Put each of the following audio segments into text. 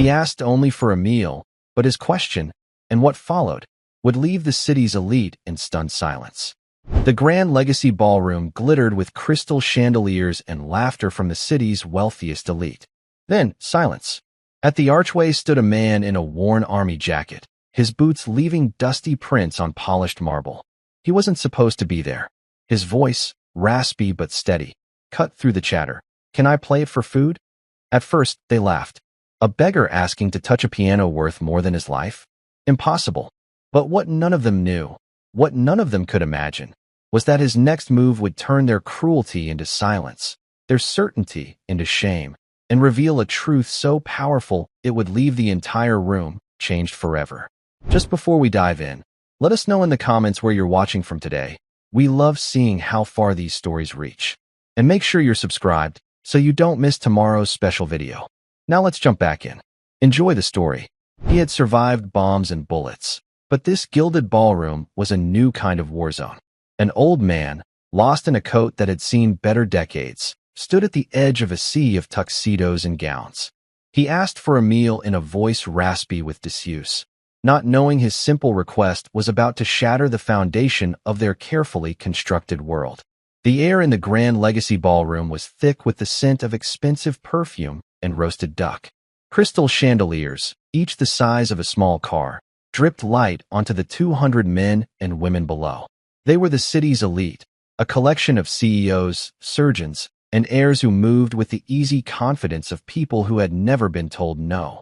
He asked only for a meal, but his question, and what followed, would leave the city's elite in stunned silence. The Grand Legacy Ballroom glittered with crystal chandeliers and laughter from the city's wealthiest elite. Then, silence. At the archway stood a man in a worn army jacket, his boots leaving dusty prints on polished marble. He wasn't supposed to be there. His voice, raspy but steady, cut through the chatter. "Can I play it for food?" At first, they laughed. A beggar asking to touch a piano worth more than his life? Impossible. But what none of them knew, what none of them could imagine, was that his next move would turn their cruelty into silence, their certainty into shame, and reveal a truth so powerful it would leave the entire room changed forever. Just before we dive in, let us know in the comments where you're watching from today. We love seeing how far these stories reach. And make sure you're subscribed so you don't miss tomorrow's special video. Now let's jump back in. Enjoy the story. He had survived bombs and bullets, but this gilded ballroom was a new kind of war zone. An old man, lost in a coat that had seen better decades, stood at the edge of a sea of tuxedos and gowns. He asked for a meal in a voice raspy with disuse, not knowing his simple request was about to shatter the foundation of their carefully constructed world. The air in the Grand Legacy Ballroom was thick with the scent of expensive perfume and roasted duck. Crystal chandeliers, each the size of a small car, dripped light onto the 200 men and women below. They were the city's elite, a collection of CEOs, surgeons, and heirs who moved with the easy confidence of people who had never been told no.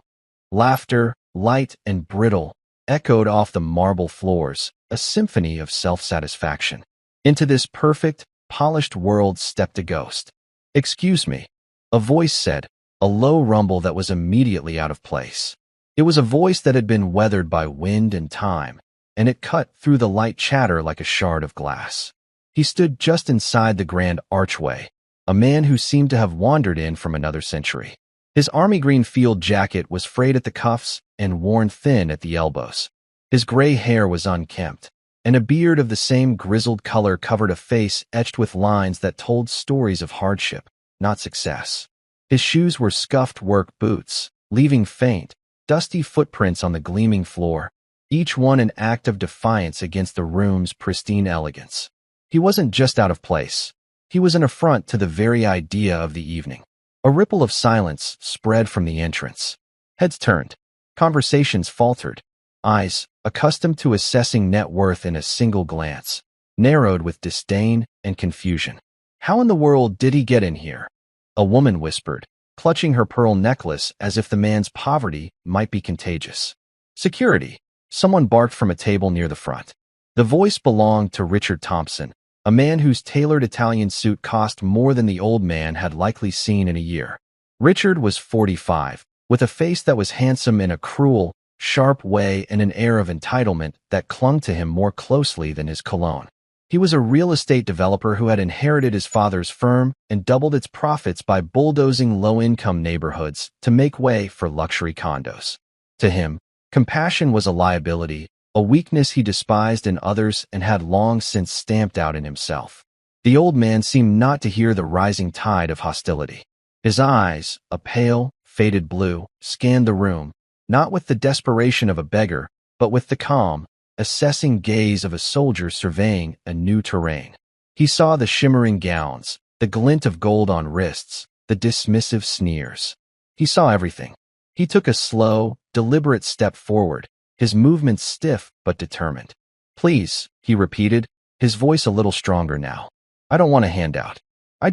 Laughter, light and brittle, echoed off the marble floors, a symphony of self-satisfaction. Into this perfect, polished world stepped a ghost. "Excuse me," a voice said, a low rumble that was immediately out of place. It was a voice that had been weathered by wind and time, and it cut through the light chatter like a shard of glass. He stood just inside the grand archway, a man who seemed to have wandered in from another century. His army green field jacket was frayed at the cuffs and worn thin at the elbows. His gray hair was unkempt, and a beard of the same grizzled color covered a face etched with lines that told stories of hardship, not success. His shoes were scuffed work boots, leaving faint, dusty footprints on the gleaming floor, each one an act of defiance against the room's pristine elegance. He wasn't just out of place. He was an affront to the very idea of the evening. A ripple of silence spread from the entrance. Heads turned. Conversations faltered. Eyes, accustomed to assessing net worth in a single glance, narrowed with disdain and confusion. "How in the world did he get in here?" a woman whispered, clutching her pearl necklace as if the man's poverty might be contagious. "Security," someone barked from a table near the front. The voice belonged to Richard Thompson, a man whose tailored Italian suit cost more than the old man had likely seen in a year. Richard was 45, with a face that was handsome in a cruel, sharp way and an air of entitlement that clung to him more closely than his cologne. He was a real estate developer who had inherited his father's firm and doubled its profits by bulldozing low-income neighborhoods to make way for luxury condos. To him, compassion was a liability, a weakness he despised in others and had long since stamped out in himself. The old man seemed not to hear the rising tide of hostility. His eyes, a pale, faded blue, scanned the room, not with the desperation of a beggar, but with the calm, assessing gaze of a soldier surveying a new terrain. He saw the shimmering gowns, the glint of gold on wrists, the dismissive sneers. He saw everything. He took a slow, deliberate step forward, his movements stiff but determined. "Please," he repeated, his voice a little stronger now. "I don't want a handout. I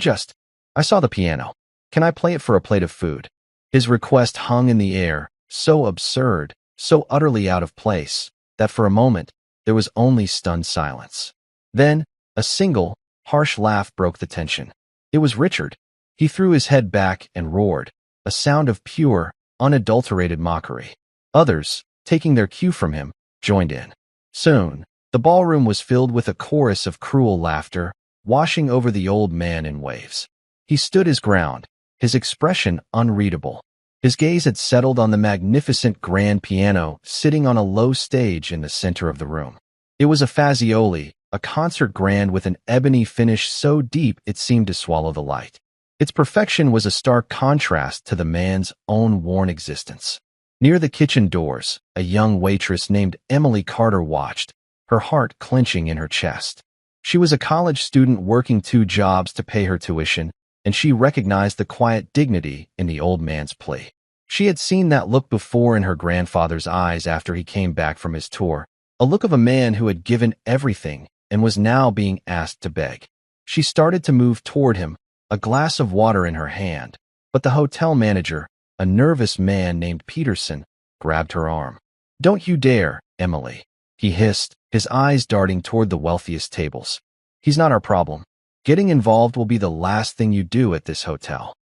saw the piano. Can I play it for a plate of food?" His request hung in the air, so absurd, so utterly out of place, that for a moment, there was only stunned silence. Then, a single, harsh laugh broke the tension. It was Richard. He threw his head back and roared, a sound of pure, unadulterated mockery. Others, taking their cue from him, joined in. Soon, the ballroom was filled with a chorus of cruel laughter, washing over the old man in waves. He stood his ground, his expression unreadable. His gaze had settled on the magnificent grand piano sitting on a low stage in the center of the room. It was a Fazioli, a concert grand with an ebony finish so deep it seemed to swallow the light. Its perfection was a stark contrast to the man's own worn existence. Near the kitchen doors, a young waitress named Emily Carter watched, her heart clenching in her chest. She was a college student working 2 jobs to pay her tuition, and she recognized the quiet dignity in the old man's plea. She had seen that look before in her grandfather's eyes after he came back from his tour, a look of a man who had given everything and was now being asked to beg. She started to move toward him, a glass of water in her hand, but the hotel manager, a nervous man named Peterson, grabbed her arm. "Don't you dare, Emily," he hissed, his eyes darting toward the wealthiest tables. "He's not our problem. Getting involved will be the last thing you do at this hotel."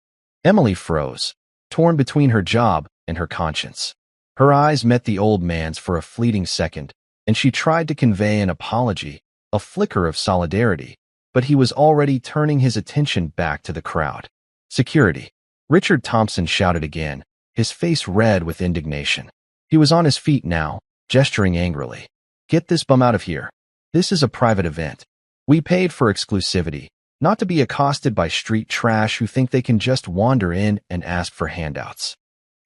Emily froze, torn between her job and her conscience. Her eyes met the old man's for a fleeting second, and she tried to convey an apology, a flicker of solidarity, but he was already turning his attention back to the crowd. "Security!" Richard Thompson shouted again, his face red with indignation. He was on his feet now, gesturing angrily. "Get this bum out of here. This is a private event. We paid for exclusivity, not to be accosted by street trash who think they can just wander in and ask for handouts."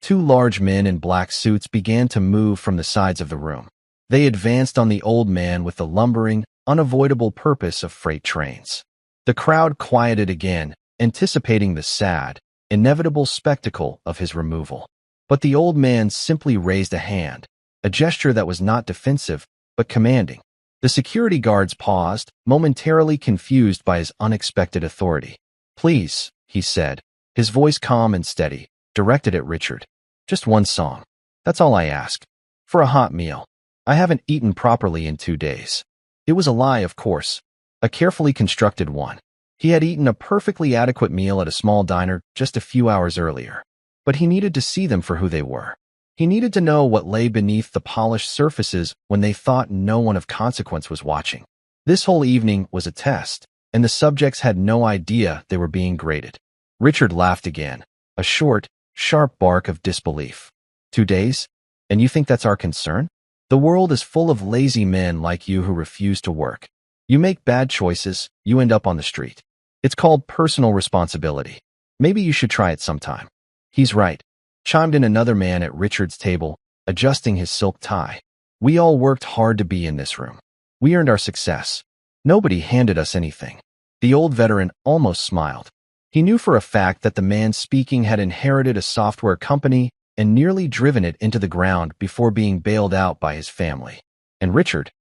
2 large men in black suits began to move from the sides of the room. They advanced on the old man with the lumbering, unavoidable purpose of freight trains. The crowd quieted again, anticipating the sad, inevitable spectacle of his removal. But the old man simply raised a hand, a gesture that was not defensive, but commanding. The security guards paused, momentarily confused by his unexpected authority. "Please," he said, his voice calm and steady, directed at Richard. "Just one song. That's all I ask. For a hot meal. I haven't eaten properly in 2 days." It was a lie, of course, a carefully constructed one. He had eaten a perfectly adequate meal at a small diner just a few hours earlier. But he needed to see them for who they were. He needed to know what lay beneath the polished surfaces when they thought no one of consequence was watching. This whole evening was a test, and the subjects had no idea they were being graded. Richard laughed again, a short, sharp bark of disbelief. 2 days? And you think that's our concern? The world is full of lazy men like you who refuse to work. You make bad choices, you end up on the street. It's called personal responsibility. Maybe you should try it sometime. "He's right," chimed in another man at Richard's table, adjusting his silk tie. "We all worked hard to be in this room. We earned our success. Nobody handed us anything." The old veteran almost smiled. He knew for a fact that the man speaking had inherited a software company and nearly driven it into the ground before being bailed out by his family. And Richard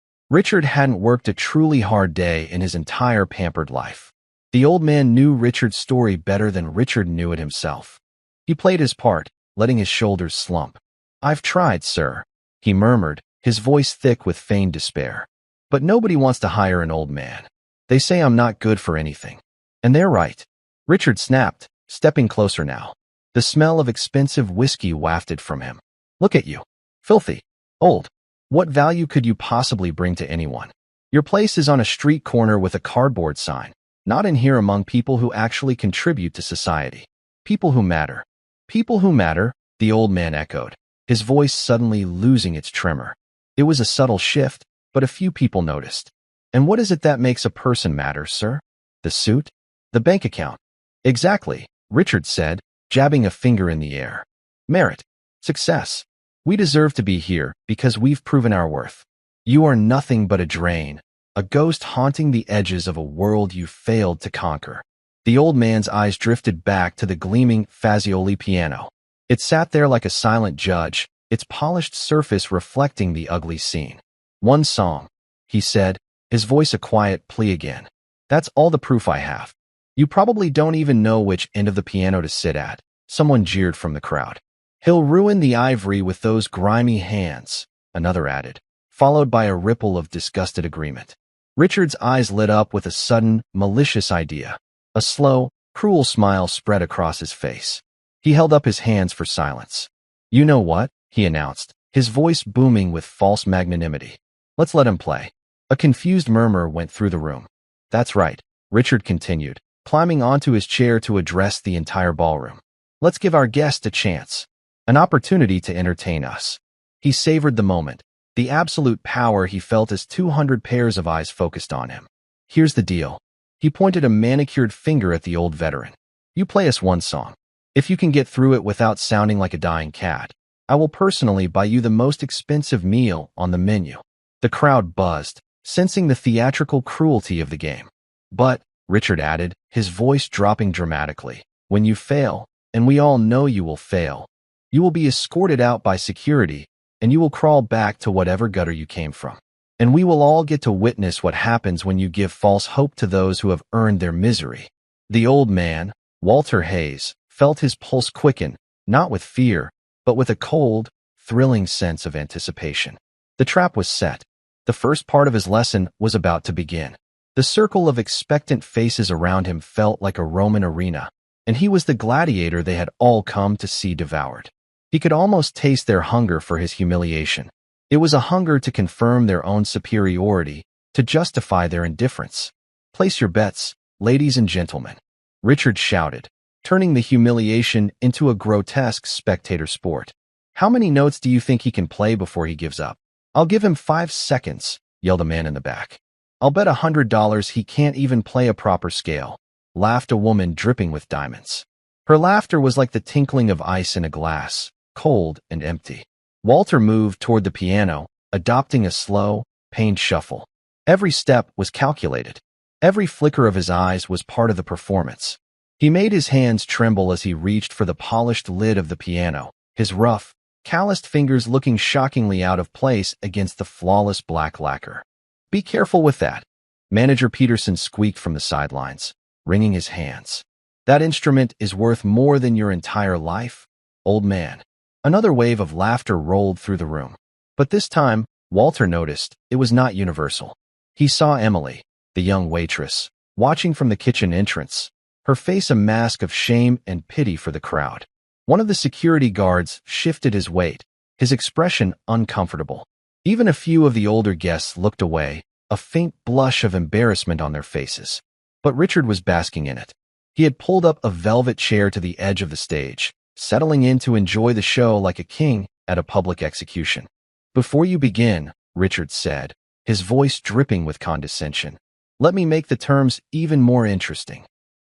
hadn't worked a truly hard day in his entire pampered life. The old man knew Richard's story better than Richard knew it himself. He played his part, letting his shoulders slump. "I've tried, sir," he murmured, his voice thick with feigned despair. "But nobody wants to hire an old man. They say I'm not good for anything. And they're right." Richard snapped, stepping closer now. The smell of expensive whiskey wafted from him. "Look at you. Filthy. Old. What value could you possibly bring to anyone? Your place is on a street corner with a cardboard sign, not in here among people who actually contribute to society. People who matter." "People who matter," the old man echoed, his voice suddenly losing its tremor. It was a subtle shift, but a few people noticed. "And what is it that makes a person matter, sir? The suit? The bank account?" "Exactly," Richard said, jabbing a finger in the air. "Merit. Success. We deserve to be here because we've proven our worth. You are nothing but a drain, a ghost haunting the edges of a world you failed to conquer." The old man's eyes drifted back to the gleaming Fazioli piano. It sat there like a silent judge, its polished surface reflecting the ugly scene. "One song," he said, his voice a quiet plea again. "That's all the proof I have. You probably don't even know which end of the piano to sit at," someone jeered from the crowd. "He'll ruin the ivory with those grimy hands," another added, followed by a ripple of disgusted agreement. Richard's eyes lit up with a sudden, malicious idea. A slow, cruel smile spread across his face. He held up his hands for silence. "You know what?" he announced, his voice booming with false magnanimity. "Let's let him play." A confused murmur went through the room. "That's right," Richard continued, climbing onto his chair to address the entire ballroom. "Let's give our guest a chance, an opportunity to entertain us." He savored the moment, the absolute power he felt as 200 pairs of eyes focused on him. "Here's the deal." He pointed a manicured finger at the old veteran. "You play us one song. If you can get through it without sounding like a dying cat, I will personally buy you the most expensive meal on the menu." The crowd buzzed, sensing the theatrical cruelty of the game. "But," Richard added, his voice dropping dramatically, "when you fail, and we all know you will fail, you will be escorted out by security, and you will crawl back to whatever gutter you came from. And we will all get to witness what happens when you give false hope to those who have earned their misery." The old man, Walter Hayes, felt his pulse quicken, not with fear, but with a cold, thrilling sense of anticipation. The trap was set. The first part of his lesson was about to begin. The circle of expectant faces around him felt like a Roman arena, and he was the gladiator they had all come to see devoured. He could almost taste their hunger for his humiliation. It was a hunger to confirm their own superiority, to justify their indifference. "Place your bets, ladies and gentlemen," Richard shouted, turning the humiliation into a grotesque spectator sport. "How many notes do you think he can play before he gives up?" "I'll give him 5 seconds, yelled a man in the back. "I'll bet $100 he can't even play a proper scale," laughed a woman dripping with diamonds. Her laughter was like the tinkling of ice in a glass, cold and empty. Walter moved toward the piano, adopting a slow, pained shuffle. Every step was calculated. Every flicker of his eyes was part of the performance. He made his hands tremble as he reached for the polished lid of the piano, his rough, calloused fingers looking shockingly out of place against the flawless black lacquer. "Be careful with that," Manager Peterson squeaked from the sidelines, wringing his hands. "That instrument is worth more than your entire life, old man." Another wave of laughter rolled through the room. But this time, Walter noticed it was not universal. He saw Emily, the young waitress, watching from the kitchen entrance, her face a mask of shame and pity for the crowd. One of the security guards shifted his weight, his expression uncomfortable. Even a few of the older guests looked away, a faint blush of embarrassment on their faces. But Richard was basking in it. He had pulled up a velvet chair to the edge of the stage, settling in to enjoy the show like a king at a public execution. "Before you begin," Richard said, his voice dripping with condescension, "let me make the terms even more interesting."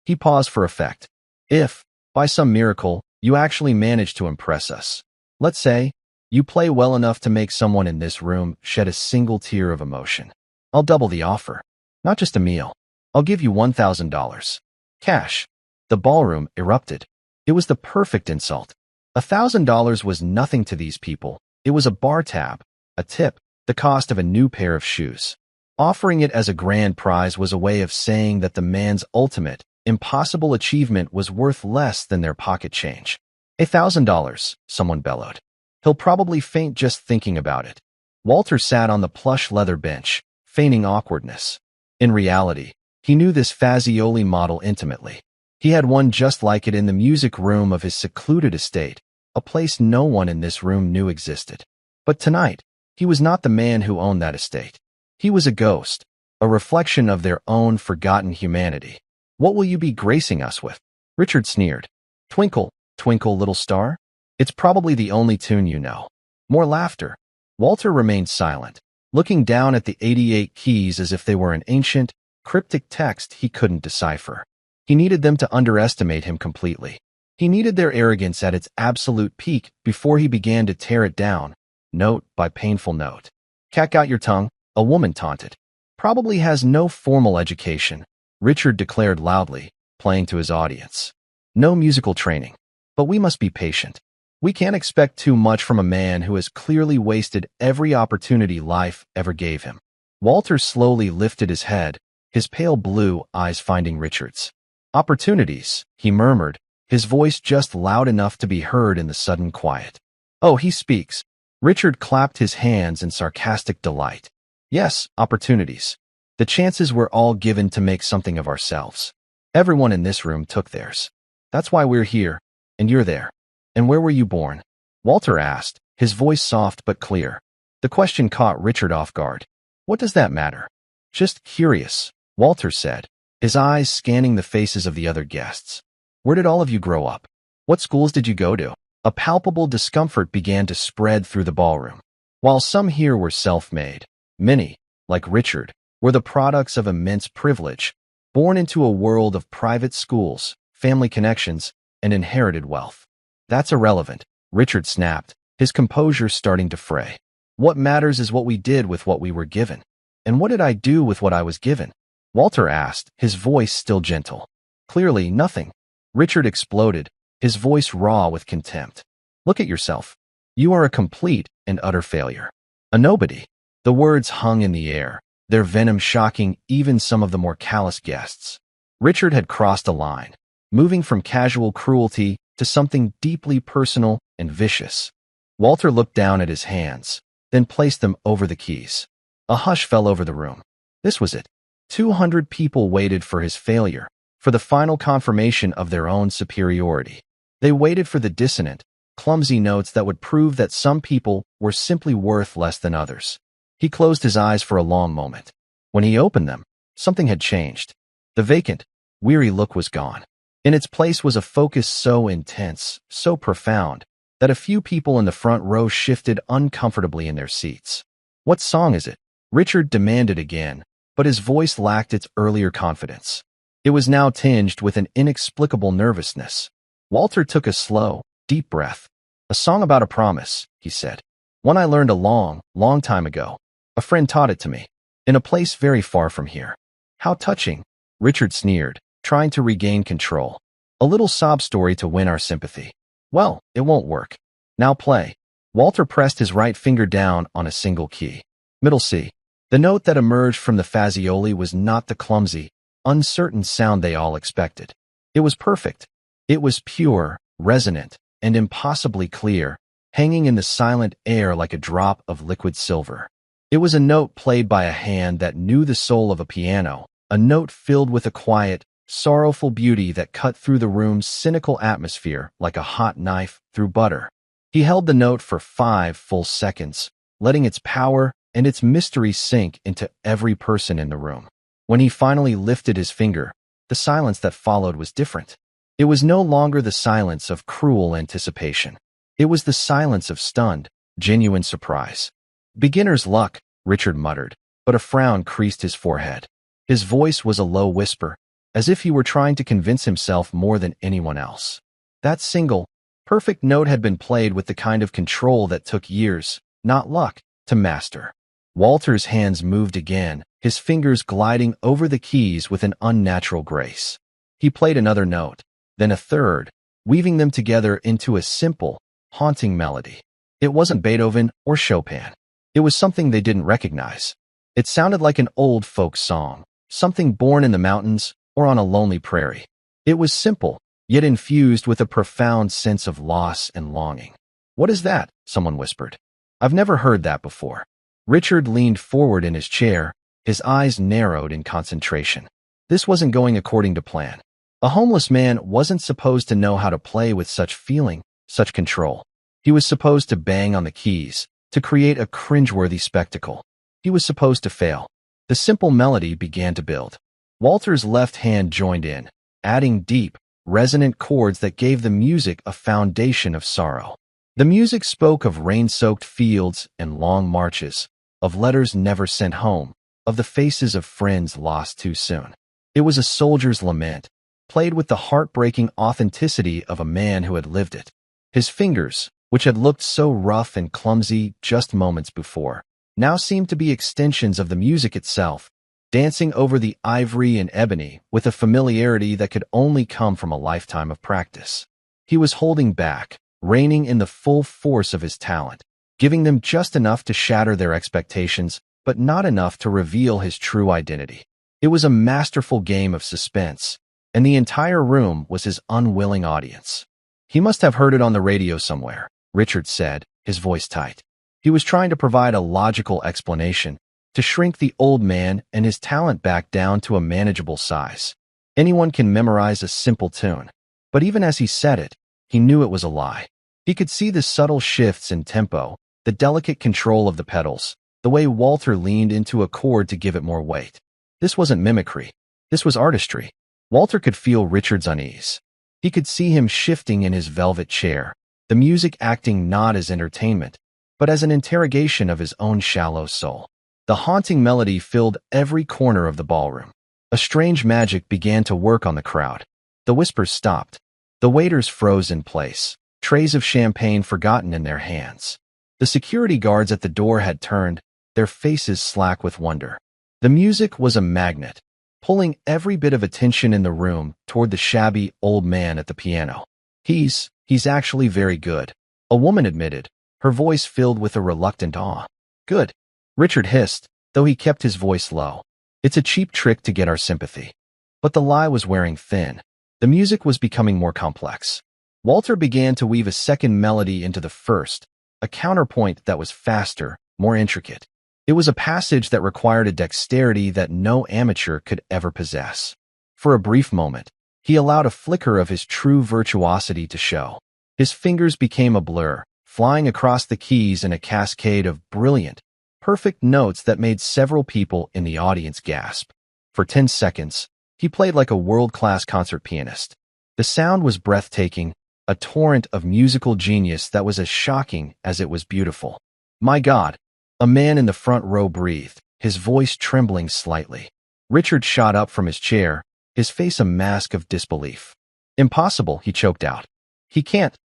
He paused for effect. "If, by some miracle, you actually manage to impress us, let's say, you play well enough to make someone in this room shed a single tear of emotion, I'll double the offer. Not just a meal. I'll give you $1,000. Cash." The ballroom erupted. It was the perfect insult. $1,000 was nothing to these people. It was a bar tab, a tip, the cost of a new pair of shoes. Offering it as a grand prize was a way of saying that the man's ultimate, impossible achievement was worth less than their pocket change. $1,000, someone bellowed. "He'll probably faint just thinking about it." Walter sat on the plush leather bench, feigning awkwardness. In reality, he knew this Fazioli model intimately. He had one just like it in the music room of his secluded estate, a place no one in this room knew existed. But tonight, he was not the man who owned that estate. He was a ghost, a reflection of their own forgotten humanity. "What will you be gracing us with?" Richard sneered. "Twinkle, twinkle, little star? It's probably the only tune you know." More laughter. Walter remained silent, looking down at the 88 keys as if they were an ancient, cryptic text he couldn't decipher. He needed them to underestimate him completely. He needed their arrogance at its absolute peak before he began to tear it down, note by painful note. "Cat got your tongue," a woman taunted. "Probably has no formal education," Richard declared loudly, playing to his audience. "No musical training. But we must be patient. We can't expect too much from a man who has clearly wasted every opportunity life ever gave him." Walter slowly lifted his head, his pale blue eyes finding Richard's. "Opportunities," he murmured, his voice just loud enough to be heard in the sudden quiet. "Oh, he speaks." Richard clapped his hands in sarcastic delight. "Yes, opportunities. The chances we're all given to make something of ourselves. Everyone in this room took theirs. That's why we're here, and you're there." "And where were you born?" Walter asked, his voice soft but clear. The question caught Richard off guard. "What does that matter?" "Just curious," Walter said, his eyes scanning the faces of the other guests. "Where did all of you grow up? What schools did you go to?" A palpable discomfort began to spread through the ballroom. While some here were self-made, many, like Richard, were the products of immense privilege, born into a world of private schools, family connections, and inherited wealth. "That's irrelevant," Richard snapped, his composure starting to fray. What matters is what we did with what we were given. And what did I do with what I was given? Walter asked, his voice still gentle. Clearly, nothing. Richard exploded, his voice raw with contempt. Look at yourself. You are a complete and utter failure. A nobody. The words hung in the air, their venom shocking even some of the more callous guests. Richard had crossed a line, moving from casual cruelty to something deeply personal and vicious. Walter looked down at his hands, then placed them over the keys. A hush fell over the room. This was it. 200 people waited for his failure, for the final confirmation of their own superiority. They waited for the dissonant, clumsy notes that would prove that some people were simply worth less than others. He closed his eyes for a long moment. When he opened them, something had changed. The vacant, weary look was gone. In its place was a focus so intense, so profound, that a few people in the front row shifted uncomfortably in their seats. What song is it? Richard demanded again, but his voice lacked its earlier confidence. It was now tinged with an inexplicable nervousness. Walter took a slow, deep breath. A song about a promise, he said. One I learned a long, long time ago. A friend taught it to me, in a place very far from here. How touching, Richard sneered, trying to regain control. A little sob story to win our sympathy. Well, it won't work. Now play. Walter pressed his right finger down on a single key. Middle C. The note that emerged from the Fazioli was not the clumsy, uncertain sound they all expected. It was perfect. It was pure, resonant, and impossibly clear, hanging in the silent air like a drop of liquid silver. It was a note played by a hand that knew the soul of a piano, a note filled with a quiet, sorrowful beauty that cut through the room's cynical atmosphere like a hot knife through butter. He held the note for 5 full seconds, letting its power and its mystery sink into every person in the room. When he finally lifted his finger, the silence that followed was different. It was no longer the silence of cruel anticipation. It was the silence of stunned, genuine surprise. Beginner's luck, Richard muttered, but a frown creased his forehead. His voice was a low whisper, as if he were trying to convince himself more than anyone else. That single, perfect note had been played with the kind of control that took years, not luck, to master. Walter's hands moved again, his fingers gliding over the keys with an unnatural grace. He played another note, then a third, weaving them together into a simple, haunting melody. It wasn't Beethoven or Chopin. It was something they didn't recognize. It sounded like an old folk song, something born in the mountains or on a lonely prairie. It was simple, yet infused with a profound sense of loss and longing. What is that? Someone whispered. I've never heard that before. Richard leaned forward in his chair, his eyes narrowed in concentration. This wasn't going according to plan. A homeless man wasn't supposed to know how to play with such feeling, such control. He was supposed to bang on the keys, to create a cringeworthy spectacle. He was supposed to fail. The simple melody began to build. Walter's left hand joined in, adding deep, resonant chords that gave the music a foundation of sorrow. The music spoke of rain-soaked fields and long marches, of letters never sent home, of the faces of friends lost too soon. It was a soldier's lament, played with the heartbreaking authenticity of a man who had lived it. His fingers, which had looked so rough and clumsy just moments before, now seemed to be extensions of the music itself, dancing over the ivory and ebony with a familiarity that could only come from a lifetime of practice. He was holding back, reining in the full force of his talent, giving them just enough to shatter their expectations, but not enough to reveal his true identity. It was a masterful game of suspense, and the entire room was his unwilling audience. He must have heard it on the radio somewhere, Richard said, his voice tight. He was trying to provide a logical explanation, to shrink the old man and his talent back down to a manageable size. Anyone can memorize a simple tune, but even as he said it, he knew it was a lie. He could see the subtle shifts in tempo, the delicate control of the pedals, the way Walter leaned into a chord to give it more weight. This wasn't mimicry. This was artistry. Walter could feel Richard's unease. He could see him shifting in his velvet chair, the music acting not as entertainment, but as an interrogation of his own shallow soul. The haunting melody filled every corner of the ballroom. A strange magic began to work on the crowd. The whispers stopped. The waiters froze in place. trays of champagne forgotten in their hands. The security guards at the door had turned, their faces slack with wonder. The music was a magnet, pulling every bit of attention in the room toward the shabby old man at the piano. He's actually very good, a woman admitted, her voice filled with a reluctant awe. Good, Richard hissed, though he kept his voice low. It's a cheap trick to get our sympathy. But the lie was wearing thin. The music was becoming more complex. Walter began to weave a second melody into the first, a counterpoint that was faster, more intricate. It was a passage that required a dexterity that no amateur could ever possess. For a brief moment, he allowed a flicker of his true virtuosity to show. His fingers became a blur, flying across the keys in a cascade of brilliant, perfect notes that made several people in the audience gasp. For 10 seconds, he played like a world-class concert pianist. The sound was breathtaking, a torrent of musical genius that was as shocking as it was beautiful. My God, a man in the front row breathed, his voice trembling slightly. Richard shot up from his chair, his face a mask of disbelief. Impossible, he choked out. He can't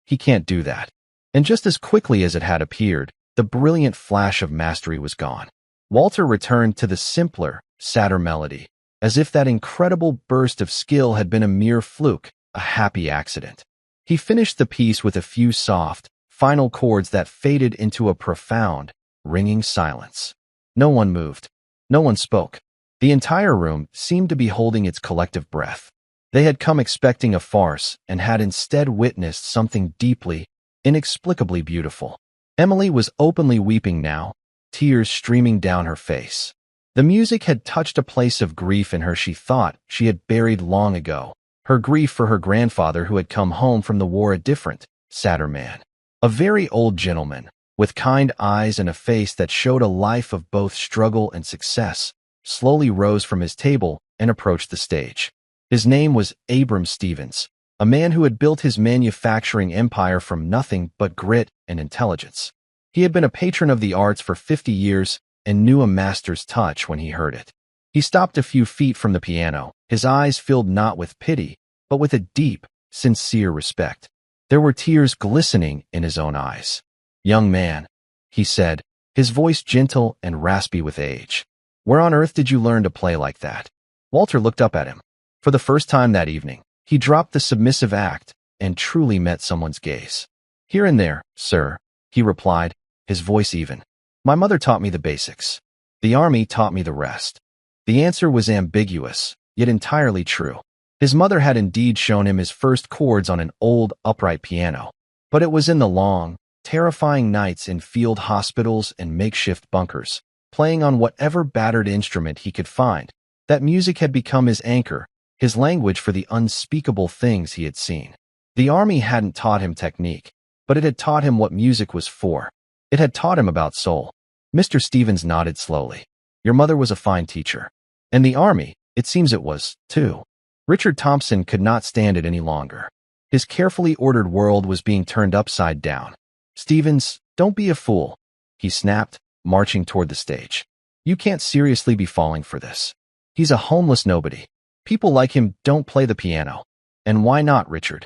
do that. And just as quickly as it had appeared, the brilliant flash of mastery was gone. Walter returned to the simpler, sadder melody, as if that incredible burst of skill had been a mere fluke, a happy accident. He finished the piece with a few soft, final chords that faded into a profound, ringing silence. No one moved. No one spoke. The entire room seemed to be holding its collective breath. They had come expecting a farce and had instead witnessed something deeply, inexplicably beautiful. Emily was openly weeping now, tears streaming down her face. The music had touched a place of grief in her she thought she had buried long ago, her grief for her grandfather who had come home from the war a different, sadder man. A very old gentleman, with kind eyes and a face that showed a life of both struggle and success, slowly rose from his table and approached the stage. His name was Abram Stevens, a man who had built his manufacturing empire from nothing but grit and intelligence. He had been a patron of the arts for 50 years and knew a master's touch when he heard it. He stopped a few feet from the piano, his eyes filled not with pity, but with a deep, sincere respect. There were tears glistening in his own eyes. "Young man," he said, his voice gentle and raspy with age, "where on earth did you learn to play like that?" Walter looked up at him. For the first time that evening, he dropped the submissive act and truly met someone's gaze. "Here and there, sir," he replied, his voice even. "My mother taught me the basics. The army taught me the rest." The answer was ambiguous, yet entirely true. His mother had indeed shown him his first chords on an old, upright piano, but it was in the long, terrifying nights in field hospitals and makeshift bunkers, playing on whatever battered instrument he could find, that music had become his anchor, his language for the unspeakable things he had seen. The army hadn't taught him technique, but it had taught him what music was for. It had taught him about soul. Mr. Stevens nodded slowly. "Your mother was a fine teacher. And the army, it seems it was, too." Richard Thompson could not stand it any longer. His carefully ordered world was being turned upside down. "Stevens, don't be a fool," he snapped, marching toward the stage. "You can't seriously be falling for this. He's a homeless nobody. People like him don't play the piano. And why not, Richard?"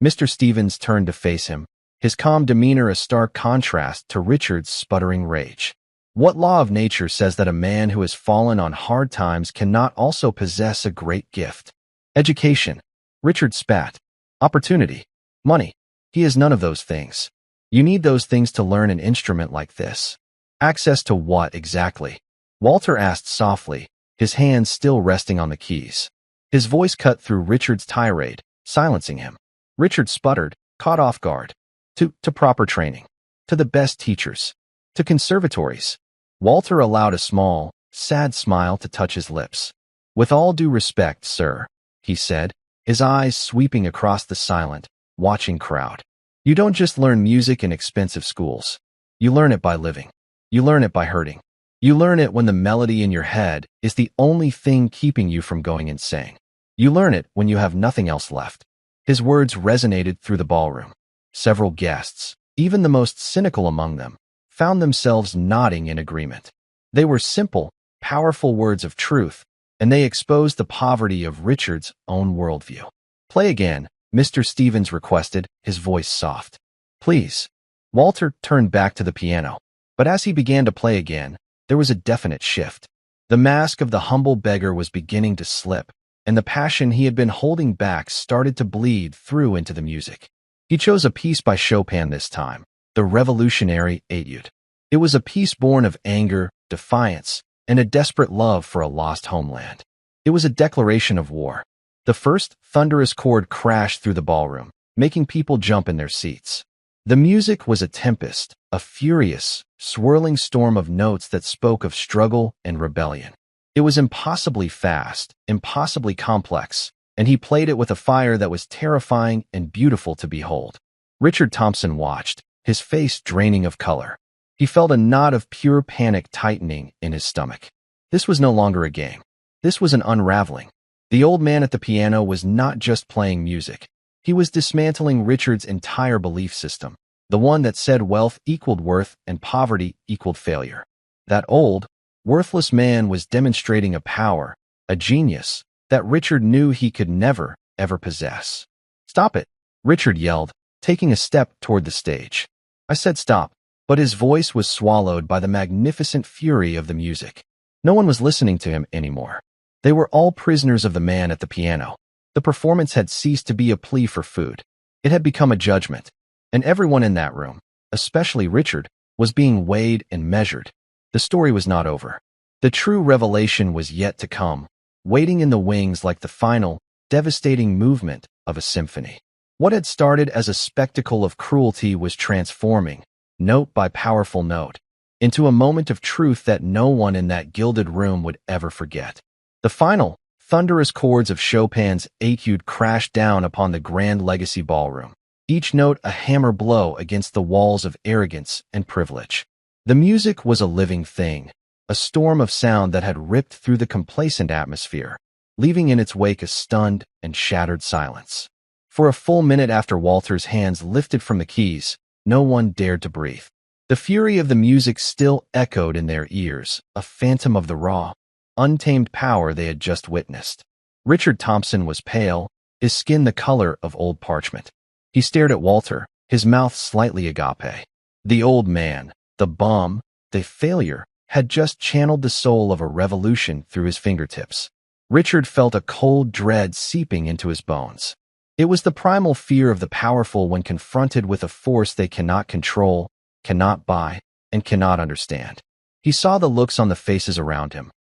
Mr. Stevens turned to face him, his calm demeanor a stark contrast to Richard's sputtering rage. "What law of nature says that a man who has fallen on hard times cannot also possess a great gift? Education." Richard spat. "Opportunity. Money. He has none of those things. You need those things to learn an instrument like this." "Access to what exactly?" Walter asked softly, his hands still resting on the keys. His voice cut through Richard's tirade, silencing him. Richard sputtered, caught off guard. To proper training. To the best teachers. To conservatories." Walter allowed a small, sad smile to touch his lips. "With all due respect, sir," he said, his eyes sweeping across the silent, watching crowd. "You don't just learn music in expensive schools. You learn it by living. You learn it by hurting. You learn it when the melody in your head is the only thing keeping you from going insane. You learn it when you have nothing else left." His words resonated through the ballroom. Several guests, even the most cynical among them, found themselves nodding in agreement. They were simple, powerful words of truth, and they exposed the poverty of Richard's own worldview. "Play again," Mr. Stevens requested, his voice soft. Please. Walter turned back to the piano. But as he began to play again, there was a definite shift. The mask of the humble beggar was beginning to slip, and the passion he had been holding back started to bleed through into the music. He chose a piece by Chopin this time, the revolutionary Etude. It was a piece born of anger, defiance, and a desperate love for a lost homeland. It was a declaration of war. The first thunderous chord crashed through the ballroom, making people jump in their seats. The music was a tempest, a furious, swirling storm of notes that spoke of struggle and rebellion. It was impossibly fast, impossibly complex, and he played it with a fire that was terrifying and beautiful to behold. Richard Thompson watched, his face draining of color. He felt a knot of pure panic tightening in his stomach. This was no longer a game. This was an unraveling. The old man at the piano was not just playing music. He was dismantling Richard's entire belief system, the one that said wealth equaled worth and poverty equaled failure. That old, worthless man was demonstrating a power, a genius, that Richard knew he could never, ever possess. "Stop it," Richard yelled, taking a step toward the stage. I said stop, but his voice was swallowed by the magnificent fury of the music. No one was listening to him anymore. They were all prisoners of the man at the piano. The performance had ceased to be a plea for food. It had become a judgment, and everyone in that room, especially Richard, was being weighed and measured. The story was not over. The true revelation was yet to come, waiting in the wings like the final, devastating movement of a symphony. What had started as a spectacle of cruelty was transforming, note by powerful note, into a moment of truth that no one in that gilded room would ever forget. The final, thunderous chords of Chopin's Etude crashed down upon the Grand Legacy Ballroom, each note a hammer blow against the walls of arrogance and privilege. The music was a living thing, a storm of sound that had ripped through the complacent atmosphere, leaving in its wake a stunned and shattered silence. For a full minute after Walter's hands lifted from the keys, no one dared to breathe. The fury of the music still echoed in their ears, a phantom of the raw, untamed power they had just witnessed. Richard Thompson was pale, his skin the color of old parchment. He stared at Walter, his mouth slightly agape. The old man, the bum, the failure, had just channeled the soul of a revolution through his fingertips. Richard felt a cold dread seeping into his bones. It was the primal fear of the powerful when confronted with a force they cannot control, cannot buy, and cannot understand. He saw the looks on the faces around him.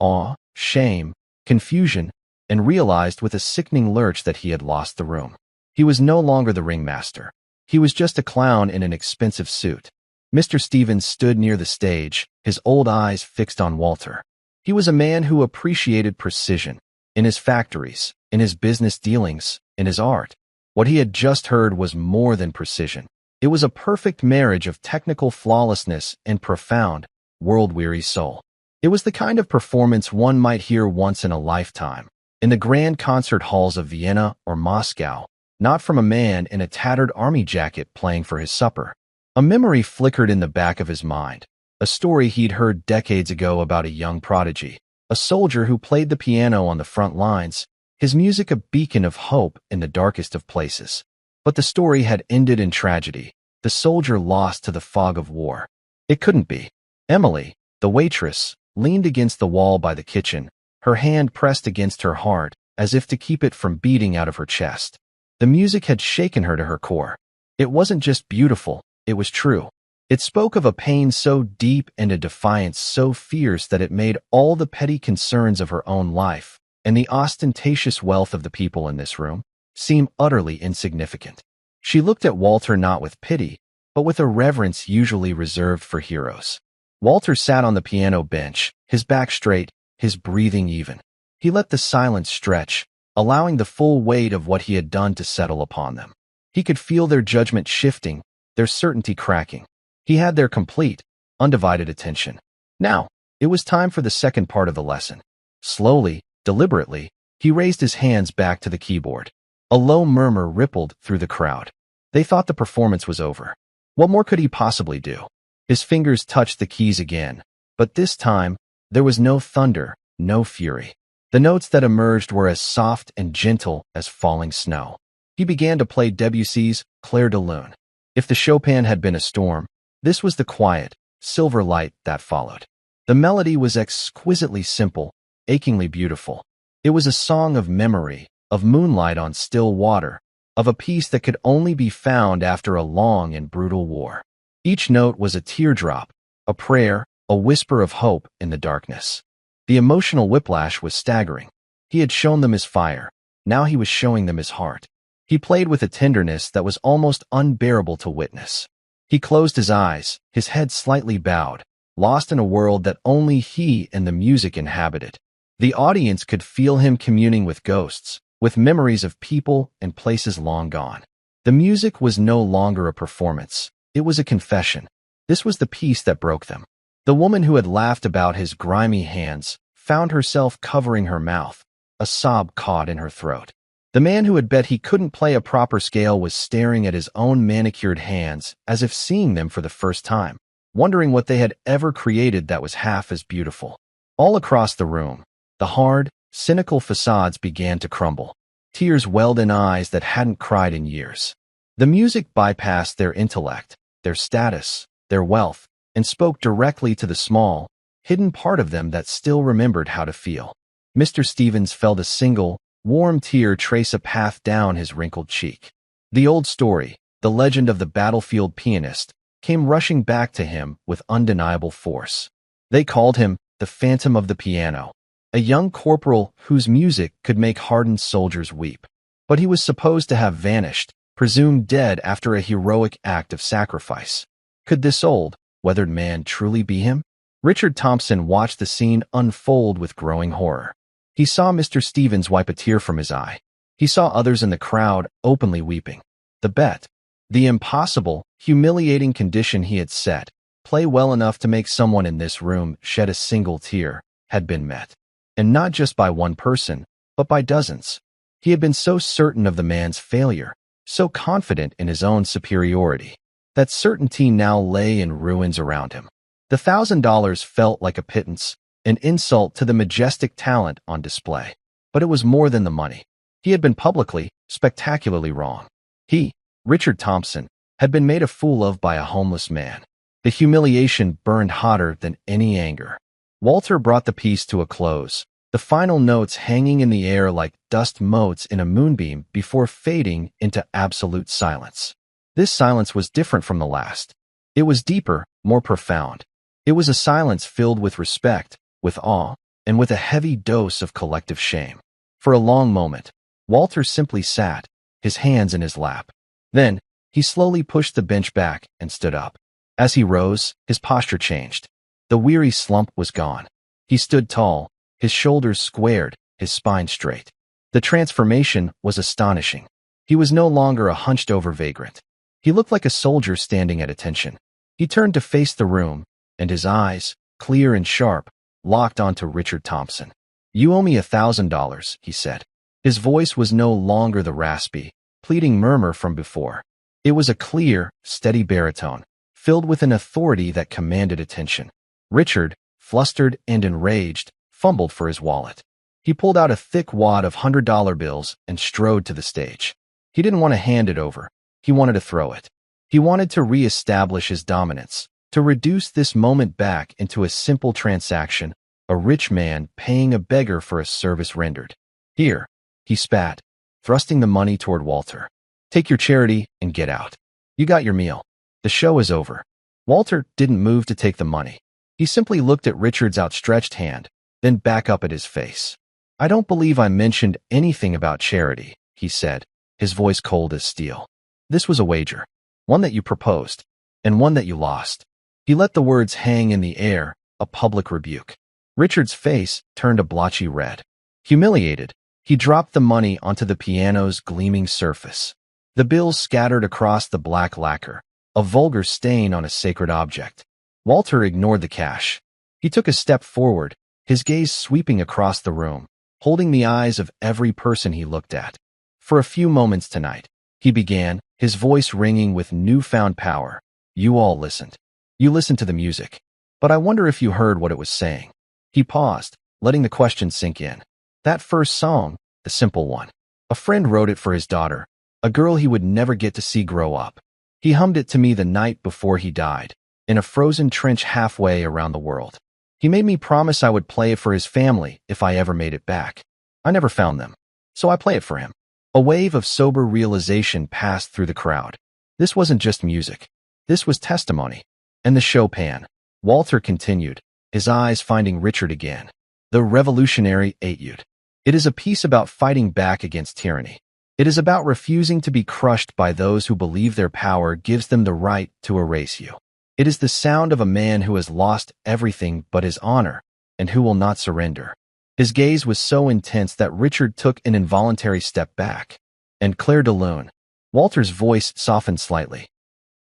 Awe, shame, confusion, and realized with a sickening lurch that he had lost the room. He was no longer the ringmaster. He was just a clown in an expensive suit. Mr. Stevens stood near the stage, his old eyes fixed on Walter. He was a man who appreciated precision, in his factories, in his business dealings, in his art. What he had just heard was more than precision. It was a perfect marriage of technical flawlessness and profound, world-weary soul. It was the kind of performance one might hear once in a lifetime, in the grand concert halls of Vienna or Moscow, not from a man in a tattered army jacket playing for his supper. A memory flickered in the back of his mind, a story he'd heard decades ago about a young prodigy, a soldier who played the piano on the front lines, his music a beacon of hope in the darkest of places. But the story had ended in tragedy, the soldier lost to the fog of war. It couldn't be. Emily, the waitress, leaned against the wall by the kitchen, her hand pressed against her heart, as if to keep it from beating out of her chest. The music had shaken her to her core. It wasn't just beautiful, it was true. It spoke of a pain so deep and a defiance so fierce that it made all the petty concerns of her own life, and the ostentatious wealth of the people in this room, seem utterly insignificant. She looked at Walter not with pity, but with a reverence usually reserved for heroes. Walter sat on the piano bench, his back straight, his breathing even. He let the silence stretch, allowing the full weight of what he had done to settle upon them. He could feel their judgment shifting, their certainty cracking. He had their complete, undivided attention. Now, it was time for the second part of the lesson. Slowly, deliberately, he raised his hands back to the keyboard. A low murmur rippled through the crowd. They thought the performance was over. What more could he possibly do? His fingers touched the keys again, but this time, there was no thunder, no fury. The notes that emerged were as soft and gentle as falling snow. He began to play Debussy's Clair de Lune. If the Chopin had been a storm, this was the quiet, silver light that followed. The melody was exquisitely simple, achingly beautiful. It was a song of memory, of moonlight on still water, of a peace that could only be found after a long and brutal war. Each note was a teardrop, a prayer, a whisper of hope in the darkness. The emotional whiplash was staggering. He had shown them his fire. Now he was showing them his heart. He played with a tenderness that was almost unbearable to witness. He closed his eyes, his head slightly bowed, lost in a world that only he and the music inhabited. The audience could feel him communing with ghosts, with memories of people and places long gone. The music was no longer a performance. It was a confession. This was the peace that broke them. The woman who had laughed about his grimy hands found herself covering her mouth, a sob caught in her throat. The man who had bet he couldn't play a proper scale was staring at his own manicured hands as if seeing them for the first time, wondering what they had ever created that was half as beautiful. All across the room, the hard, cynical facades began to crumble. Tears welled in eyes that hadn't cried in years. The music bypassed their intellect, their status, their wealth, and spoke directly to the small, hidden part of them that still remembered how to feel. Mr. Stevens felt a single, warm tear trace a path down his wrinkled cheek. The old story, the legend of the battlefield pianist, came rushing back to him with undeniable force. They called him the Phantom of the Piano, a young corporal whose music could make hardened soldiers weep. But he was supposed to have vanished, presumed dead after a heroic act of sacrifice. Could this old, weathered man truly be him? Richard Thompson watched the scene unfold with growing horror. He saw Mr. Stevens wipe a tear from his eye. He saw others in the crowd openly weeping. The bet, the impossible, humiliating condition he had set, play well enough to make someone in this room shed a single tear, had been met. And not just by one person, but by dozens. He had been so certain of the man's failure, so confident in his own superiority. That certainty now lay in ruins around him. The $1,000 felt like a pittance, an insult to the majestic talent on display. But it was more than the money. He had been publicly, spectacularly wrong. He, Richard Thompson, had been made a fool of by a homeless man. The humiliation burned hotter than any anger. Walter brought the piece to a close, the final notes hanging in the air like dust motes in a moonbeam before fading into absolute silence. This silence was different from the last. It was deeper, more profound. It was a silence filled with respect, with awe, and with a heavy dose of collective shame. For a long moment, Walter simply sat, his hands in his lap. Then, he slowly pushed the bench back and stood up. As he rose, his posture changed. The weary slump was gone. He stood tall, his shoulders squared, his spine straight. The transformation was astonishing. He was no longer a hunched-over vagrant. He looked like a soldier standing at attention. He turned to face the room, and his eyes, clear and sharp, locked onto Richard Thompson. "You owe me $1,000, he said. His voice was no longer the raspy, pleading murmur from before. It was a clear, steady baritone, filled with an authority that commanded attention. Richard, flustered and enraged, fumbled for his wallet. He pulled out a thick wad of $100 bills and strode to the stage. He didn't want to hand it over. He wanted to throw it. He wanted to re-establish his dominance, to reduce this moment back into a simple transaction, a rich man paying a beggar for a service rendered. "Here," he spat, thrusting the money toward Walter. "Take your charity and get out. You got your meal. The show is over." Walter didn't move to take the money. He simply looked at Richard's outstretched hand, then back up at his face. "I don't believe I mentioned anything about charity," he said, his voice cold as steel. "This was a wager, one that you proposed, and one that you lost." He let the words hang in the air, a public rebuke. Richard's face turned a blotchy red. Humiliated, he dropped the money onto the piano's gleaming surface. The bills scattered across the black lacquer, a vulgar stain on a sacred object. Walter ignored the cash. He took a step forward, his gaze sweeping across the room, holding the eyes of every person he looked at. "For a few moments tonight," he began, his voice ringing with newfound power, "you all listened. You listened to the music. But I wonder if you heard what it was saying." He paused, letting the question sink in. That first song, the simple one. A friend wrote it for his daughter, a girl he would never get to see grow up. He hummed it to me the night before he died, in a frozen trench halfway around the world. He made me promise I would play it for his family if I ever made it back. I never found them, so I play it for him." A wave of sober realization passed through the crowd. This wasn't just music. This was testimony. And the Chopin. Walter continued, his eyes finding Richard again. The revolutionary etude. It is a piece about fighting back against tyranny. It is about refusing to be crushed by those who believe their power gives them the right to erase you. It is the sound of a man who has lost everything but his honor, and who will not surrender. His gaze was so intense that Richard took an involuntary step back. And Claire de Lune. Walter's voice softened slightly.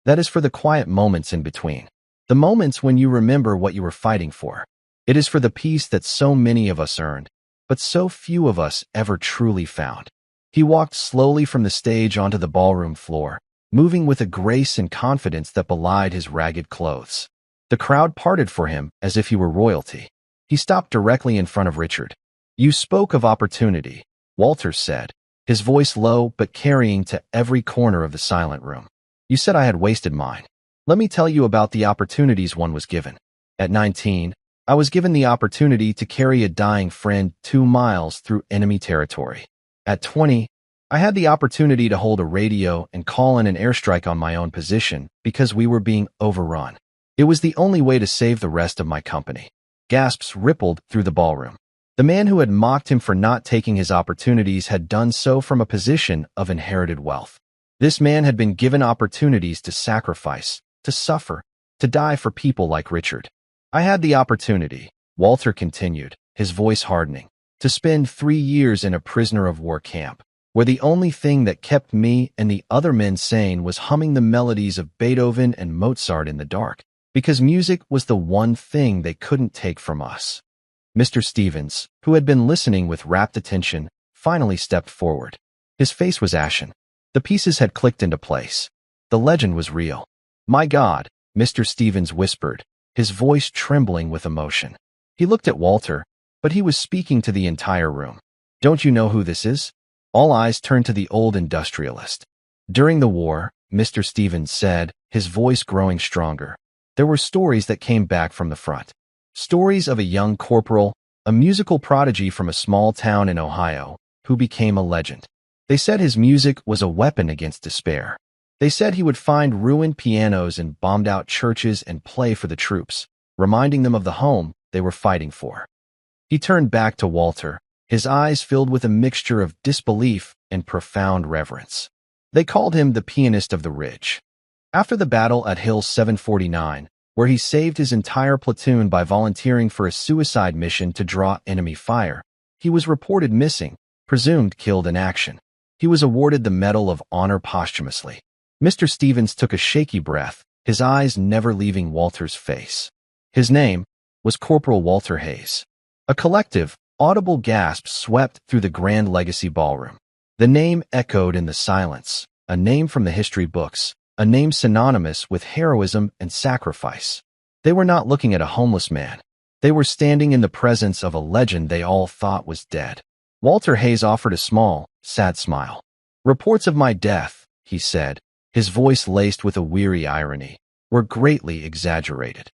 That is for the quiet moments in between. The moments when you remember what you were fighting for. It is for the peace that so many of us earned, but so few of us ever truly found. He walked slowly from the stage onto the ballroom floor, moving with a grace and confidence that belied his ragged clothes. The crowd parted for him as if he were royalty. He stopped directly in front of Richard. "You spoke of opportunity," Walter said, his voice low but carrying to every corner of the silent room. "You said I had wasted mine. Let me tell you about the opportunities one was given. At 19, I was given the opportunity to carry a dying friend 2 miles through enemy territory. At 20, I had the opportunity to hold a radio and call in an airstrike on my own position because we were being overrun. It was the only way to save the rest of my company." Gasps rippled through the ballroom. The man who had mocked him for not taking his opportunities had done so from a position of inherited wealth. This man had been given opportunities to sacrifice, to suffer, to die for people like Richard. "I had the opportunity," Walter continued, his voice hardening, "to spend 3 years in a prisoner of war camp, where the only thing that kept me and the other men sane was humming the melodies of Beethoven and Mozart in the dark, because music was the one thing they couldn't take from us." Mr. Stevens, who had been listening with rapt attention, finally stepped forward. His face was ashen. The pieces had clicked into place. The legend was real. "My God," Mr. Stevens whispered, his voice trembling with emotion. He looked at Walter, but he was speaking to the entire room. "Don't you know who this is?" All eyes turned to the old industrialist. "During the war," Mr. Stevens said, his voice growing stronger, "there were stories that came back from the front. Stories of a young corporal, a musical prodigy from a small town in Ohio, who became a legend. They said his music was a weapon against despair. They said he would find ruined pianos in bombed-out churches and play for the troops, reminding them of the home they were fighting for." He turned back to Walter, his eyes filled with a mixture of disbelief and profound reverence. "They called him the pianist of the Ridge. After the battle at Hill 749, where he saved his entire platoon by volunteering for a suicide mission to draw enemy fire, he was reported missing, presumed killed in action. He was awarded the Medal of Honor posthumously." Mr. Stevens took a shaky breath, his eyes never leaving Walter's face. His name was Corporal Walter Hayes. A collective, audible gasp swept through the Grand Legacy Ballroom. The name echoed in the silence, a name from the history books, a name synonymous with heroism and sacrifice. They were not looking at a homeless man. They were standing in the presence of a legend they all thought was dead. Walter Hayes offered a small, sad smile. "Reports of my death," he said, his voice laced with a weary irony, "were greatly exaggerated."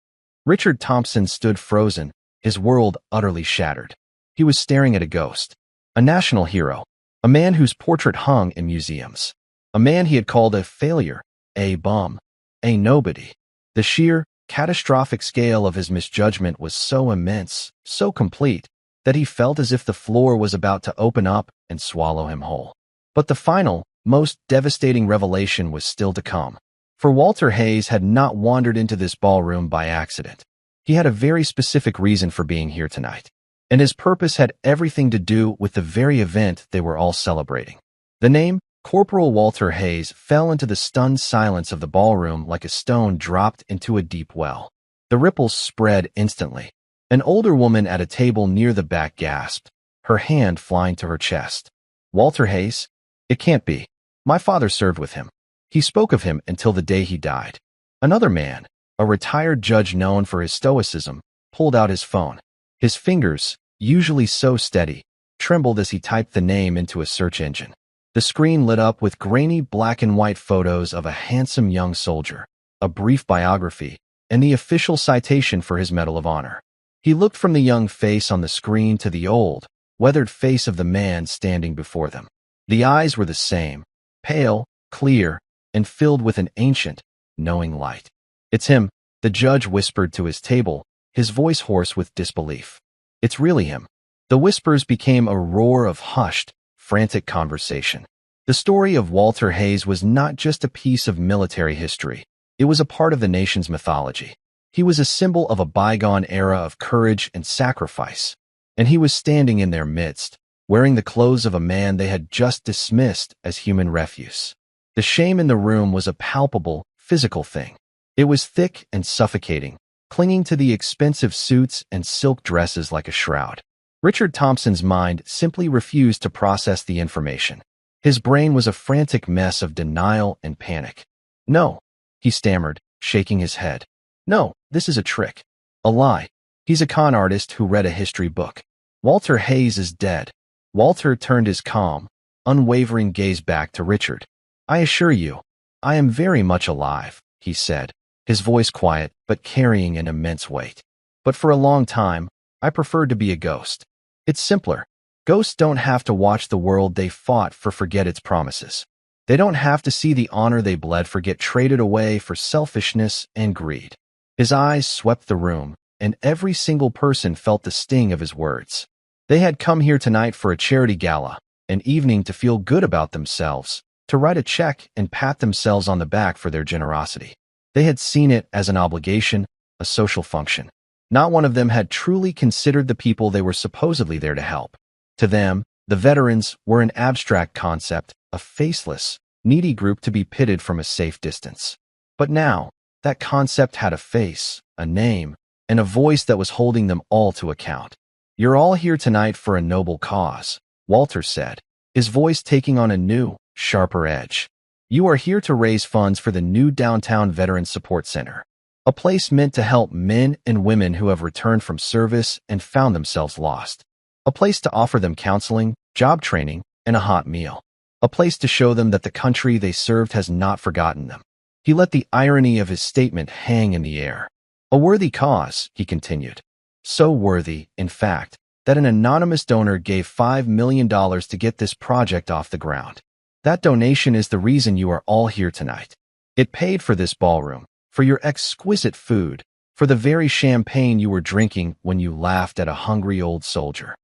Richard Thompson stood frozen, his world utterly shattered. He was staring at a ghost, a national hero, a man whose portrait hung in museums, a man he had called a failure, a bum, a nobody. The sheer, catastrophic scale of his misjudgment was so immense, so complete, that he felt as if the floor was about to open up and swallow him whole. But the final, most devastating revelation was still to come. For Walter Hayes had not wandered into this ballroom by accident. He had a very specific reason for being here tonight, and his purpose had everything to do with the very event they were all celebrating. The name Corporal Walter Hayes fell into the stunned silence of the ballroom like a stone dropped into a deep well. The ripples spread instantly. An older woman at a table near the back gasped, her hand flying to her chest. "Walter Hayes? It can't be. My father served with him. He spoke of him until the day he died." Another man, a retired judge known for his stoicism, pulled out his phone. His fingers, usually so steady, trembled as he typed the name into a search engine. The screen lit up with grainy black and white photos of a handsome young soldier, a brief biography, and the official citation for his Medal of Honor. He looked from the young face on the screen to the old, weathered face of the man standing before them. The eyes were the same, pale, clear, and filled with an ancient, knowing light. "It's him," the judge whispered to his table, his voice hoarse with disbelief. "It's really him." The whispers became a roar of hushed, frantic conversation. The story of Walter Hayes was not just a piece of military history. It was a part of the nation's mythology. He was a symbol of a bygone era of courage and sacrifice, and he was standing in their midst, wearing the clothes of a man they had just dismissed as human refuse. The shame in the room was a palpable, physical thing. It was thick and suffocating, clinging to the expensive suits and silk dresses like a shroud. Richard Thompson's mind simply refused to process the information. His brain was a frantic mess of denial and panic. "No," he stammered, shaking his head. "No, this is a trick. A lie. He's a con artist who read a history book. Walter Hayes is dead." Walter turned his calm, unwavering gaze back to Richard. "I assure you, I am very much alive," he said, his voice quiet but carrying an immense weight. "But for a long time, I preferred to be a ghost. It's simpler. Ghosts don't have to watch the world they fought for forget its promises. They don't have to see the honor they bled for get traded away for selfishness and greed." His eyes swept the room, and every single person felt the sting of his words. They had come here tonight for a charity gala, an evening to feel good about themselves, to write a check and pat themselves on the back for their generosity. They had seen it as an obligation, a social function. Not one of them had truly considered the people they were supposedly there to help. To them, the veterans were an abstract concept, a faceless, needy group to be pitted from a safe distance. But now, that concept had a face, a name, and a voice that was holding them all to account. "You're all here tonight for a noble cause," Walter said, his voice taking on a new, sharper edge. "You are here to raise funds for the new downtown Veterans Support Center, a place meant to help men and women who have returned from service and found themselves lost. A place to offer them counseling, job training, and a hot meal. A place to show them that the country they served has not forgotten them." He let the irony of his statement hang in the air. "A worthy cause," he continued. "So worthy, in fact, that an anonymous donor gave $5 million to get this project off the ground. That donation is the reason you are all here tonight. It paid for this ballroom, for your exquisite food, for the very champagne you were drinking when you laughed at a hungry old soldier."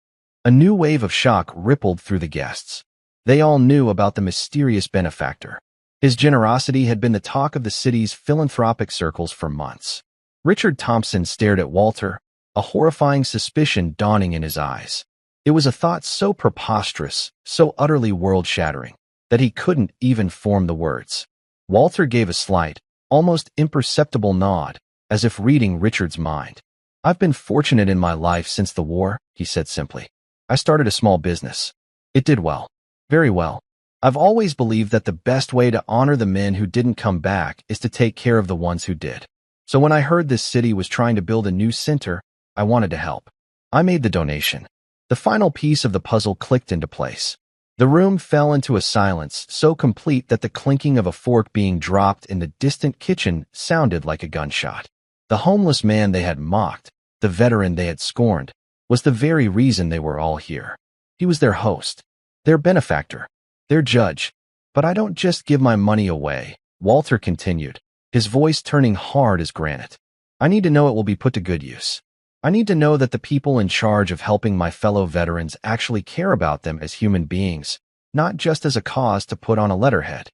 A new wave of shock rippled through the guests. They all knew about the mysterious benefactor. His generosity had been the talk of the city's philanthropic circles for months. Richard Thompson stared at Walter, a horrifying suspicion dawning in his eyes. It was a thought so preposterous, so utterly world-shattering, that he couldn't even form the words. Walter gave a slight, almost imperceptible nod, as if reading Richard's mind. "I've been fortunate in my life since the war," he said simply. "I started a small business. It did well. Very well. I've always believed that the best way to honor the men who didn't come back is to take care of the ones who did. So when I heard this city was trying to build a new center, I wanted to help. I made the donation." The final piece of the puzzle clicked into place. The room fell into a silence so complete that the clinking of a fork being dropped in the distant kitchen sounded like a gunshot. The homeless man they had mocked, the veteran they had scorned, was the very reason they were all here. He was their host, their benefactor, their judge. "But I don't just give my money away," Walter continued, his voice turning hard as granite. "I need to know it will be put to good use. I need to know that the people in charge of helping my fellow veterans actually care about them as human beings, not just as a cause to put on a letterhead."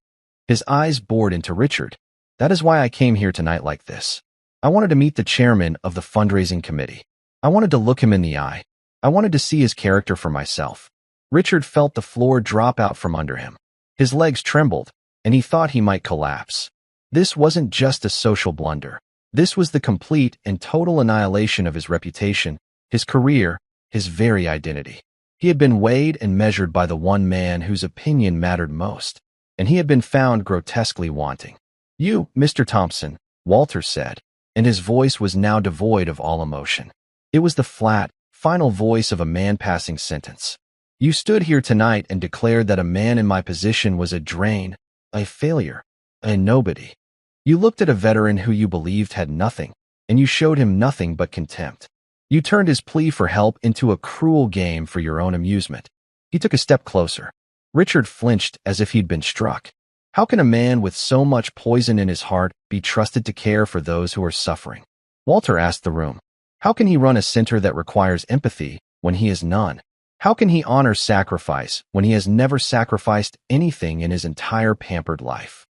His eyes bored into Richard. "That is why I came here tonight like this. I wanted to meet the chairman of the fundraising committee. I wanted to look him in the eye. I wanted to see his character for myself." Richard felt the floor drop out from under him. His legs trembled, and he thought he might collapse. This wasn't just a social blunder. This was the complete and total annihilation of his reputation, his career, his very identity. He had been weighed and measured by the one man whose opinion mattered most, and he had been found grotesquely wanting. "You, Mr. Thompson," Walter said, and his voice was now devoid of all emotion. It was the flat, final voice of a man passing sentence. You stood here tonight and declared that a man in my position was a drain, a failure, a nobody. You looked at a veteran who you believed had nothing, and you showed him nothing but contempt. You turned his plea for help into a cruel game for your own amusement. He took a step closer. Richard flinched as if he'd been struck. How can a man with so much poison in his heart be trusted to care for those who are suffering? Walter asked the room. How can he run a center that requires empathy when he has none? How can he honor sacrifice when he has never sacrificed anything in his entire pampered life?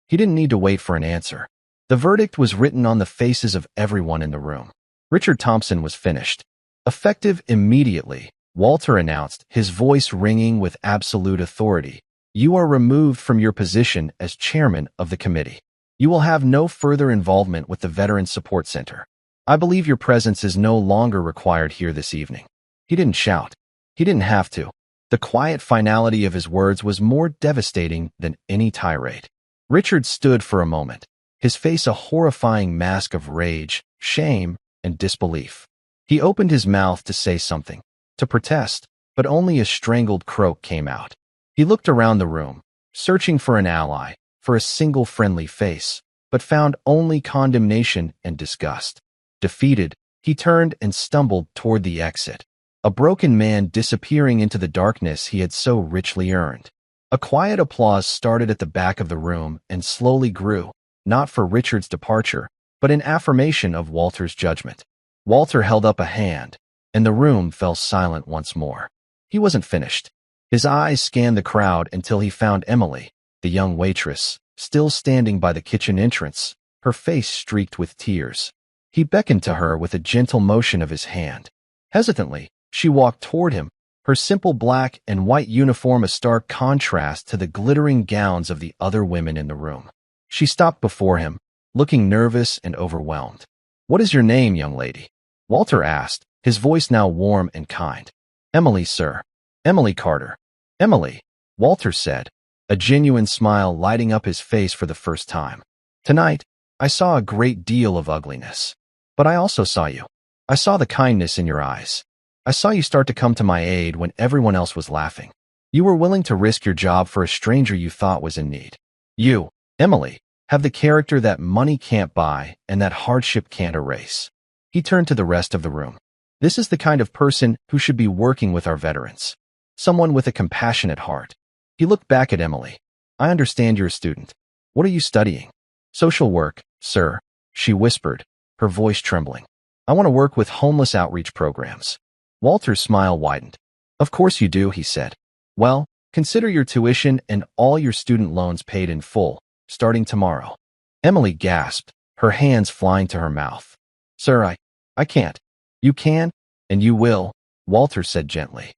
He didn't need to wait for an answer. The verdict was written on the faces of everyone in the room. Richard Thompson was finished. Effective immediately, Walter announced, his voice ringing with absolute authority. You are removed from your position as chairman of the committee. You will have no further involvement with the Veterans Support Center. I believe your presence is no longer required here this evening. He didn't shout. He didn't have to. The quiet finality of his words was more devastating than any tirade. Richard stood for a moment, his face a horrifying mask of rage, shame, and disbelief. He opened his mouth to say something, to protest, but only a strangled croak came out. He looked around the room, searching for an ally, for a single friendly face, but found only condemnation and disgust. Defeated, he turned and stumbled toward the exit, a broken man disappearing into the darkness he had so richly earned. A quiet applause started at the back of the room and slowly grew, not for Richard's departure, but in affirmation of Walter's judgment. Walter held up a hand, and the room fell silent once more. He wasn't finished. His eyes scanned the crowd until he found Emily, the young waitress, still standing by the kitchen entrance, her face streaked with tears. He beckoned to her with a gentle motion of his hand. Hesitantly, she walked toward him, her simple black and white uniform a stark contrast to the glittering gowns of the other women in the room. She stopped before him, looking nervous and overwhelmed. What is your name, young lady? Walter asked, his voice now warm and kind. Emily, sir. Emily Carter. Emily, Walter said, a genuine smile lighting up his face for the first time. Tonight, I saw a great deal of ugliness. But I also saw you. I saw the kindness in your eyes. I saw you start to come to my aid when everyone else was laughing. You were willing to risk your job for a stranger you thought was in need. You, Emily, have the character that money can't buy and that hardship can't erase. He turned to the rest of the room. This is the kind of person who should be working with our veterans. Someone with a compassionate heart. He looked back at Emily. I understand you're a student. What are you studying? Social work, sir, she whispered, her voice trembling. I want to work with homeless outreach programs. Walter's smile widened. Of course you do, he said. Well, consider your tuition and all your student loans paid in full, starting tomorrow. Emily gasped, her hands flying to her mouth. Sir, I can't. You can, and you will, Walter said gently.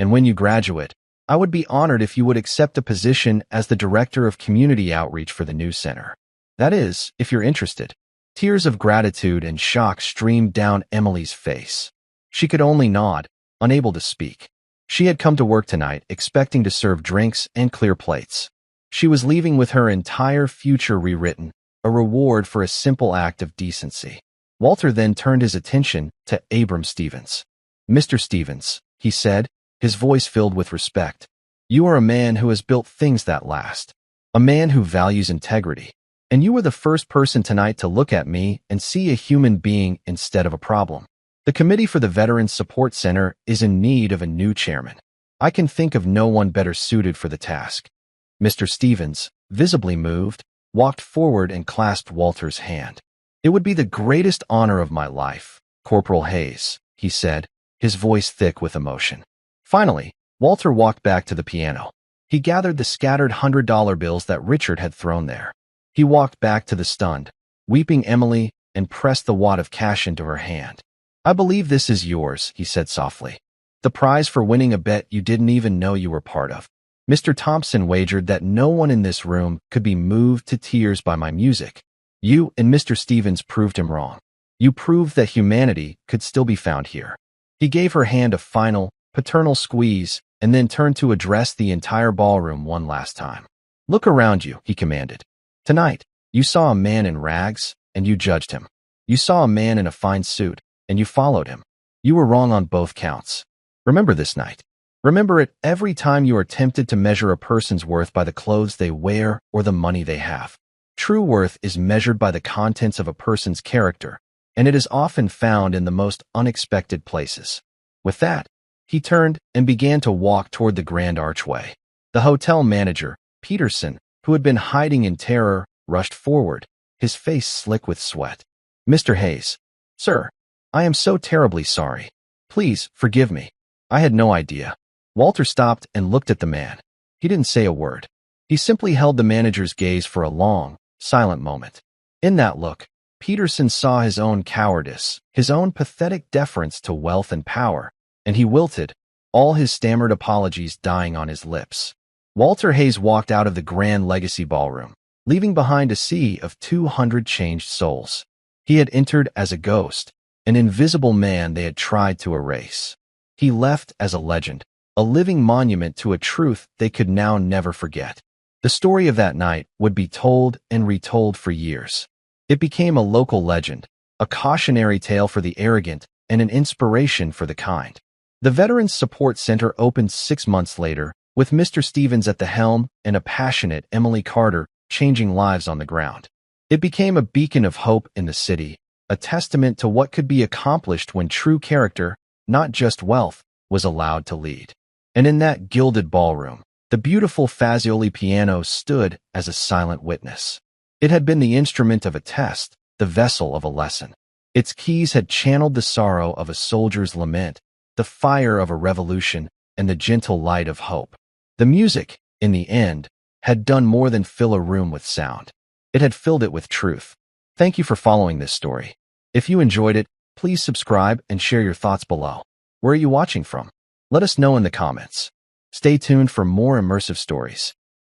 And when you graduate, I would be honored if you would accept a position as the director of community outreach for the new center. That is, if you're interested. Tears of gratitude and shock streamed down Emily's face. She could only nod, unable to speak. She had come to work tonight expecting to serve drinks and clear plates. She was leaving with her entire future rewritten, a reward for a simple act of decency. Walter then turned his attention to Abram Stevens. Mr. Stevens, he said, his voice filled with respect. You are a man who has built things that last. A man who values integrity. And you were the first person tonight to look at me and see a human being instead of a problem. The Committee for the Veterans Support Center is in need of a new chairman. I can think of no one better suited for the task. Mr. Stevens, visibly moved, walked forward and clasped Walter's hand. It would be the greatest honor of my life, Corporal Hayes, he said, his voice thick with emotion. Finally, Walter walked back to the piano. He gathered the scattered $100 bills that Richard had thrown there. He walked back to the stunned, weeping Emily and pressed the wad of cash into her hand. I believe this is yours, he said softly. The prize for winning a bet you didn't even know you were part of. Mr. Thompson wagered that no one in this room could be moved to tears by my music. You and Mr. Stevens proved him wrong. You proved that humanity could still be found here. He gave her hand a final, paternal squeeze and then turned to address the entire ballroom one last time. Look around you, he commanded. Tonight, you saw a man in rags, and you judged him. You saw a man in a fine suit, and you followed him. You were wrong on both counts. Remember this night. Remember it every time you are tempted to measure a person's worth by the clothes they wear or the money they have. True worth is measured by the contents of a person's character, and it is often found in the most unexpected places. With that, he turned and began to walk toward the grand archway. The hotel manager, Peterson, who had been hiding in terror, rushed forward, his face slick with sweat. "Mr. Hayes, sir, I am so terribly sorry. Please forgive me. I had no idea." Walter stopped and looked at the man. He didn't say a word. He simply held the manager's gaze for a long, silent moment. In that look, Peterson saw his own cowardice, his own pathetic deference to wealth and power, and he wilted, all his stammered apologies dying on his lips. Walter Hayes walked out of the Grand Legacy Ballroom, leaving behind a sea of 200 changed souls. He had entered as a ghost, an invisible man they had tried to erase. He left as a legend, a living monument to a truth they could now never forget. The story of that night would be told and retold for years. It became a local legend, a cautionary tale for the arrogant and an inspiration for the kind. The Veterans Support Center opened 6 months later, with Mr. Stevens at the helm and a passionate Emily Carter changing lives on the ground. It became a beacon of hope in the city, a testament to what could be accomplished when true character, not just wealth, was allowed to lead. And in that gilded ballroom, the beautiful Fazioli piano stood as a silent witness. It had been the instrument of a test, the vessel of a lesson. Its keys had channeled the sorrow of a soldier's lament, the fire of a revolution, and the gentle light of hope. The music, in the end, had done more than fill a room with sound. It had filled it with truth. Thank you for following this story. If you enjoyed it, please subscribe and share your thoughts below. Where are you watching from? Let us know in the comments. Stay tuned for more immersive stories.